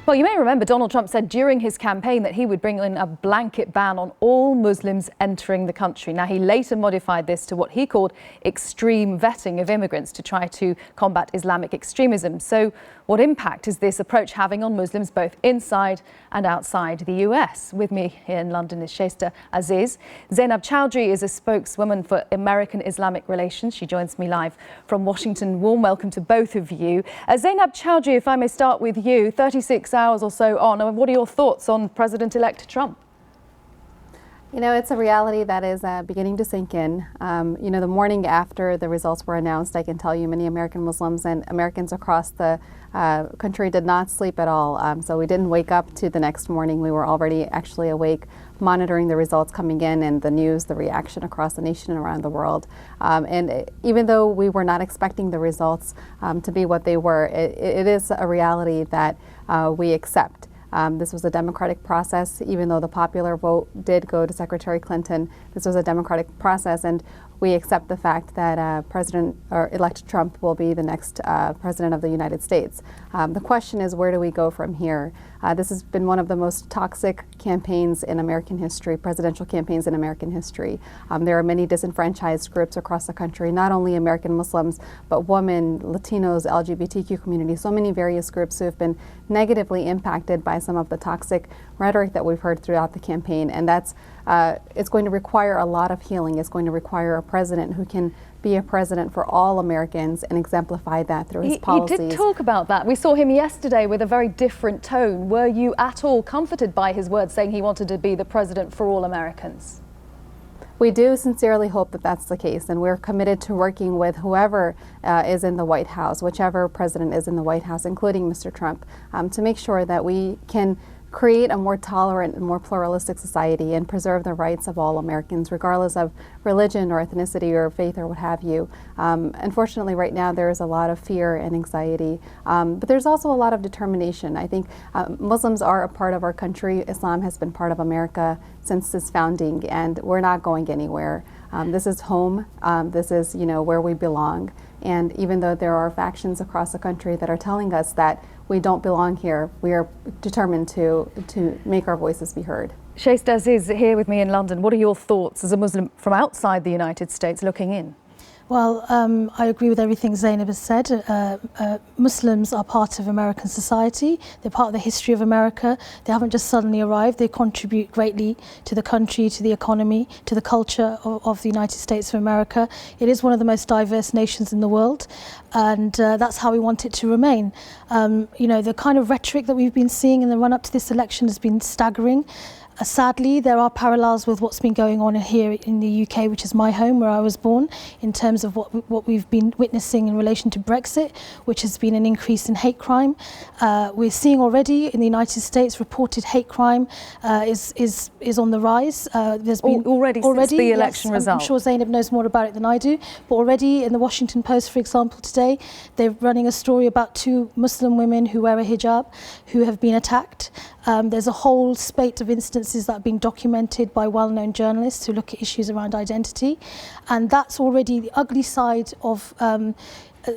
Well, you may remember Donald Trump said during his campaign that he would bring in a blanket ban on all Muslims entering the country. Now, he later modified this to what he called extreme vetting of immigrants to try to combat Islamic extremism. So what impact is this approach having on Muslims both inside and outside the US? With me here in London is Shaista Aziz. Zainab Chowdhury is a spokeswoman for American Islamic Relations. She joins me live from Washington. Warm welcome to both of you. Zainab Chowdhury, if I may start with you, 36 hours or so on, what are your thoughts on President-elect Trump? You know, it's a reality that is beginning to sink in. You know, the morning after the results were announced, I can tell you many American Muslims and Americans across the country did not sleep at all. So we didn't wake up to the next morning. We were already actually awake, monitoring the results coming in and the news, the reaction across the nation and around the world. And even though we were not expecting the results to be what they were, it is a reality that we accept. This was a democratic process. Even though the popular vote did go to Secretary Clinton, this was a democratic process, and we accept the fact that President-elect Trump will be the next president of the United States. The question is, where do we go from here? This has been one of the most toxic campaigns in American history, presidential campaigns in American history. There are many disenfranchised groups across the country, not only American Muslims, but women, Latinos, LGBTQ community, so many various groups who have been negatively impacted by some of the toxic rhetoric that we've heard throughout the campaign. And that's it's going to require a lot of healing. It's going to require a president who can be a president for all Americans and exemplify that through his policies. He did talk about that. We saw him yesterday with a very different tone. Were you at all comforted by his words saying he wanted to be the president for all Americans? We do sincerely hope that that's the case, and we're committed to working with whoever is in the White House, whichever president is in the White House, including Mr. Trump, to make sure that we can create a more tolerant and more pluralistic society and preserve the rights of all Americans, regardless of religion or ethnicity or faith or what have you. Unfortunately, right now there is a lot of fear and anxiety, but there's also a lot of determination. I think Muslims are a part of our country. Islam has been part of America since its founding, and we're not going anywhere. This is home. This is, you know, where we belong. And even though there are factions across the country that are telling us that we don't belong here, we are determined to make our voices be heard. Shaista Aziz here with me in London. What are your thoughts as a Muslim from outside the United States looking in? Well, I agree with everything Zainab has said. Muslims are part of American society. They're part of the history of America. They haven't just suddenly arrived. They contribute greatly to the country, to the economy, to the culture of the United States of America. It is one of the most diverse nations in the world, and that's how we want it to remain. You know, the kind of rhetoric that we've been seeing in the run-up to this election has been staggering. Sadly, there are parallels with what's been going on here in the UK, which is my home, where I was born, in terms of what we've been witnessing in relation to Brexit, which has been an increase in hate crime. We're seeing already in the United States reported hate crime is on the rise. There's been already since the election result. I'm sure Zainab knows more about it than I do, but already in the Washington Post, for example, today, they're running a story about 2 Muslim women who wear a hijab who have been attacked. There's a whole spate of instances that have been documented by well-known journalists who look at issues around identity, and that's already the ugly side of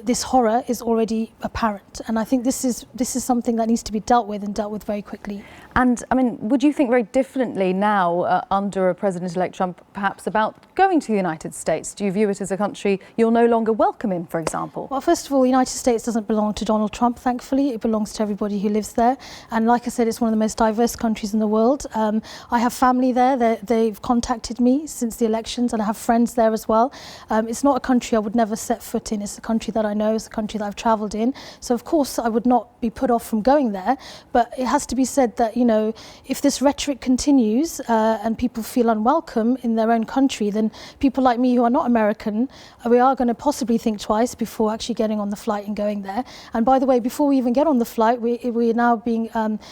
this horror is already apparent, and I think this is something that needs to be dealt with and dealt with very quickly. And I mean, would you think very differently now under a President-elect Trump, perhaps about going to the United States? Do you view it as a country you'll no longer welcome in, for example? Well, first of all, the United States doesn't belong to Donald Trump, thankfully. It belongs to everybody who lives there. And like I said, it's one of the most diverse countries in the world. I have family there. They've contacted me since the elections, and I have friends there as well. It's not a country I would never set foot in. It's a country that I know, it's a country that I've travelled in. So, of course, I would not be put off from going there. But it has to be said that, you know, if this rhetoric continues and people feel unwelcome in their own country, then people like me who are not American, we are going to possibly think twice before actually getting on the flight and going there. And by the way, before we even get on the flight, we are now being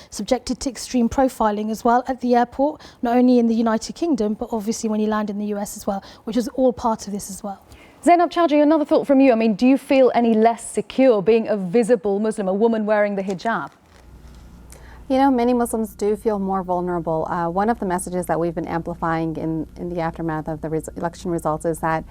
subjected to extreme profiling as well at the airport, not only in the United Kingdom, but obviously when you land in the US as well, which is all part of this as well. Zainab Chowdhury, another thought from you. I mean, do you feel any less secure being a visible Muslim, a woman wearing the hijab? You know, many Muslims do feel more vulnerable. One of the messages that we've been amplifying in the aftermath of the election results is that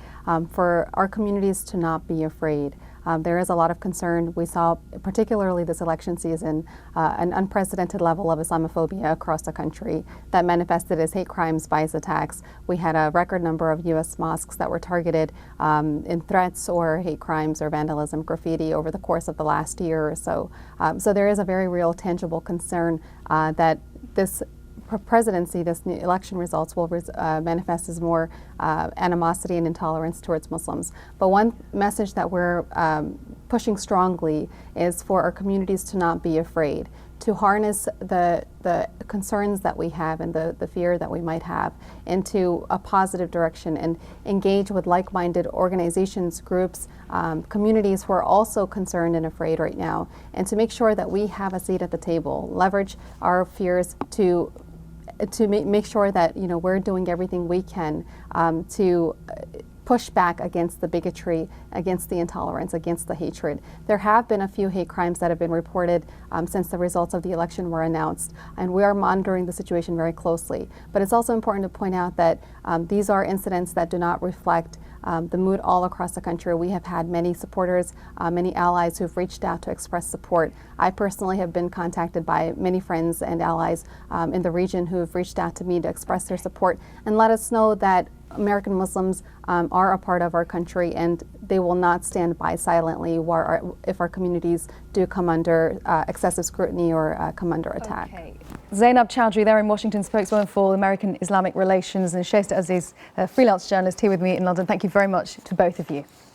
for our communities to not be afraid. there is a lot of concern. We saw, particularly this election season, an unprecedented level of Islamophobia across the country that manifested as hate crimes, bias attacks. We had a record number of U.S. mosques that were targeted in threats or hate crimes or vandalism, graffiti over the course of the last year or so. So there is a very real, tangible concern that this presidency, this new election results will manifest as more animosity and intolerance towards Muslims. But one message that we're pushing strongly is for our communities to not be afraid, to harness the concerns that we have and the fear that we might have into a positive direction and engage with like-minded organizations, groups, communities who are also concerned and afraid right now, and to make sure that we have a seat at the table, leverage our fears to make sure that we're doing everything we can to push back against the bigotry, against the intolerance, against the hatred. There have been a few hate crimes that have been reported since the results of the election were announced, and we are monitoring the situation very closely. But it's also important to point out that these are incidents that do not reflect the mood all across the country. We have had many supporters, many allies who've reached out to express support. I personally have been contacted by many friends and allies in the region who have reached out to me to express their support and let us know that American Muslims are a part of our country and they will not stand by silently if our communities do come under excessive scrutiny or come under attack. Okay. Zainab Chowdhury there in Washington, spokeswoman for American Islamic Relations, and Shaista Aziz, a freelance journalist here with me in London. Thank you very much to both of you.